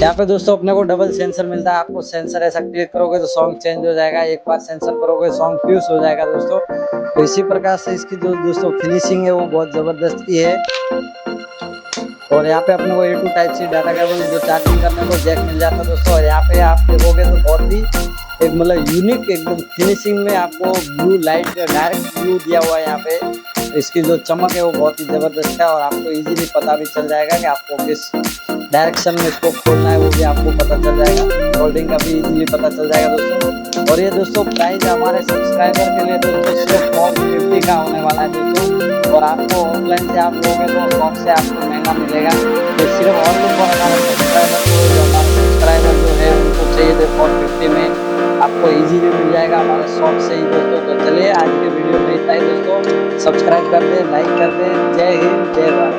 यहाँ पे दोस्तों अपने को डबल सेंसर मिलता है। आपको सेंसर ऐसा क्लिक करोगे तो सॉन्ग चेंज हो जाएगा, एक बार सेंसर करोगे सॉन्ग फ्यूज हो जाएगा दोस्तों। तो इसी प्रकार से इसकी जो दोस्तों फिनिशिंग है वो बहुत जबरदस्त की है। और यहाँ पे अपने को A2 type C data cable जो चार्जिंग करने को जैक मिल जाता है दोस्तों। और यहाँ पे आप देखोगे तो बहुत ही एक मतलब यूनिक एकदम फिनिशिंग में आपको ब्लू लाइट डायरेक्ट ब्लू दिया हुआ है यहाँ पे। इसकी जो चमक है वो बहुत ही जबरदस्त है और आपको इजीली पता भी चल जाएगा कि आपको किस डायरेक्शन में इसको खोलना है वो भी आपको पता चल जाएगा। होल्डिंग का भी इजीली पता चल जाएगा दोस्तों। और ये दोस्तों प्राइस हमारे सब्सक्राइबर के लिए दोस्तों सिर्फ 450 का होने वाला है दोस्तों। और आपको ऑफलाइन से आप लोगे तो शॉप से आपको महंगा मिलेगा। तो सिर्फ ऑनलाइन पर हमारे सब्सक्राइबर को जो हमारे सब्सक्राइबर जो है उनको चाहिए थे 450 में आपको इजीली मिल जाएगा हमारे शॉप से ही दोस्तों। तो चलिए आज के वीडियो में इतना ही दोस्तों। सब्सक्राइब कर दें, लाइक कर दें। जय हिंद, जय भारत।